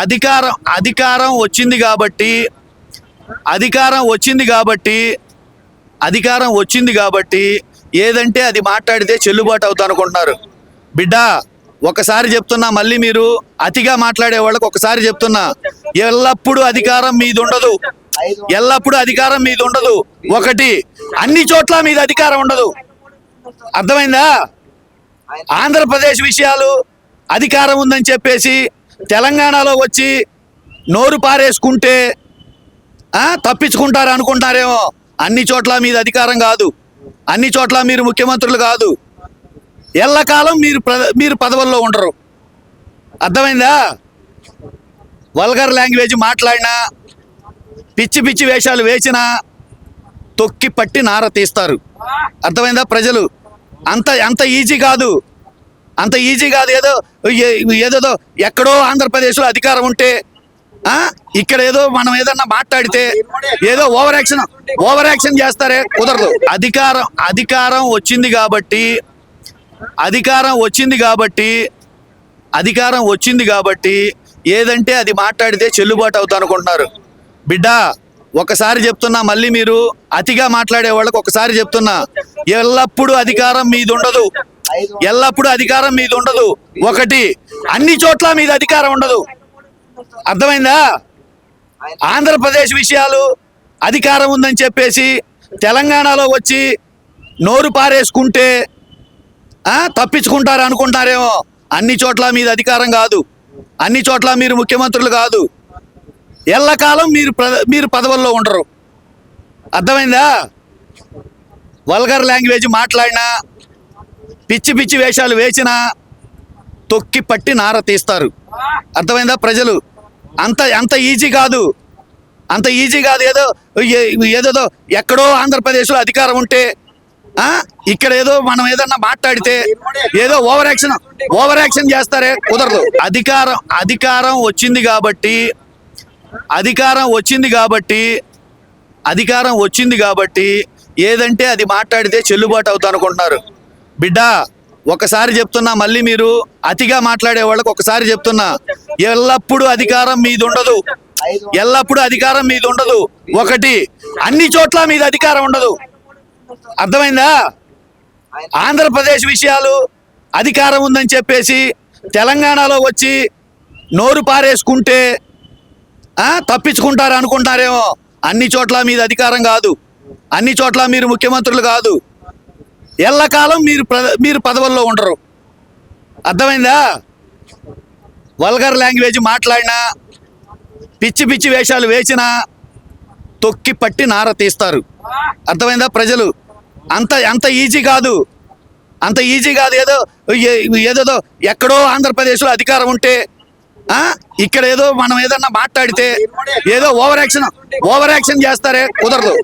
అధికారం వచ్చింది కాబట్టి అధికారం వచ్చింది కాబట్టి ఏదంటే అది మాట్లాడితే చెల్లుబాటు అవుతా అనుకుంటున్నారు. బిడ్డ ఒకసారి చెప్తున్నా, మళ్ళీ మీరు అతిగా మాట్లాడే వాళ్ళకి ఒకసారి చెప్తున్నా, ఎల్లప్పుడూ అధికారం మీద ఉండదు. ఒకటి, అన్ని చోట్ల మీద అధికారం ఉండదు. అర్థమైందా? ఆంధ్రప్రదేశ్ విషయాలు అధికారం ఉందని చెప్పేసి తెలంగాణలో వచ్చి నోరు పారేసుకుంటే తప్పించుకుంటారు అనుకుంటారేమో. అన్ని చోట్ల మీద అధికారం కాదు, అన్ని చోట్ల మీరు ముఖ్యమంత్రులు కాదు. ఎల్లకాలం మీరు పదవుల్లో ఉండరు. అర్థమైందా? వల్గర్ లాంగ్వేజ్ మాట్లాడినా, పిచ్చి వేషాలు వేసినా తొక్కి పట్టి నార తీస్తారు. అర్థమైందా? ప్రజలు అంత ఈజీ కాదు. ఏదో ఎక్కడో ఆంధ్రప్రదేశ్లో అధికారం ఉంటే ఇక్కడ ఏదో మనం ఏదన్నా మాట్లాడితే ఏదో ఓవర్ యాక్షన్ చేస్తారే, కుదరదు. అధికారం వచ్చింది కాబట్టి ఏదంటే అది మాట్లాడితే చెల్లుబాటు అవుతా అనుకుంటున్నారు. బిడ్డ ఒకసారి చెప్తున్నా, మళ్ళీ మీరు అతిగా మాట్లాడే వాళ్ళకి ఒకసారి చెప్తున్నా, ఎల్లప్పుడూ అధికారం మీద ఉండదు. ఒకటి, అన్ని చోట్ల మీద అధికారం ఉండదు. అర్థమైందా? ఆంధ్రప్రదేశ్ విషయాలు అధికారం ఉందని చెప్పేసి తెలంగాణలో వచ్చి నోరు పారేసుకుంటే తప్పించుకుంటారు అనుకుంటారేమో. అన్ని చోట్ల మీద అధికారం కాదు, అన్ని చోట్ల మీరు ముఖ్యమంత్రులు కాదు. ఎల్లకాలం మీరు పదవుల్లో ఉండరు. అర్థమైందా? వల్గర్ లాంగ్వేజ్ మాట్లాడినా, పిచ్చి వేషాలు వేసినా తొక్కి పట్టి నార తీస్తారు. అర్థమైందా? ప్రజలు అంత ఈజీ కాదు. ఏదో ఎక్కడో ఆంధ్రప్రదేశ్లో అధికారం ఉంటే ఇక్కడ ఏదో మనం ఏదన్నా మాట్లాడితే ఏదో ఓవర్ యాక్షన్ చేస్తారే, కుదరదు. అధికారం వచ్చింది కాబట్టి ఏదంటే అది మాట్లాడితే చెల్లుబాటు అవుతా అనుకుంటున్నారు. బిడ్డ ఒకసారి చెప్తున్నా, మళ్ళీ మీరు అతిగా మాట్లాడే వాళ్ళకి ఒకసారి చెప్తున్నా, ఎల్లప్పుడూ అధికారం మీద ఉండదు. ఒకటి, అన్ని చోట్ల మీద అధికారం ఉండదు. అర్థమైందా? ఆంధ్రప్రదేశ్ విషయాలు అధికారం ఉందని చెప్పేసి తెలంగాణలో వచ్చి నోరు పారేసుకుంటే తప్పించుకుంటారు అనుకుంటారేమో. అన్ని చోట్ల మీద అధికారం కాదు, అన్ని చోట్ల మీరు ముఖ్యమంత్రులు కాదు. ఎల్లకాలం మీరు పదవుల్లో ఉండరు. అర్థమైందా? వల్గర్ లాంగ్వేజ్ మాట్లాడినా, పిచ్చి వేషాలు వేసినా తొక్కి పట్టి నార తీస్తారు. అర్థమైందా? ప్రజలు అంత ఈజీ కాదు. ఏదో ఎక్కడో ఆంధ్రప్రదేశ్లో అధికారం ఉంటే ఇక్కడ ఏదో మనం ఏదన్నా మాట్లాడితే ఏదో ఓవర్ యాక్షన్ చేస్తారే, కుదరదు.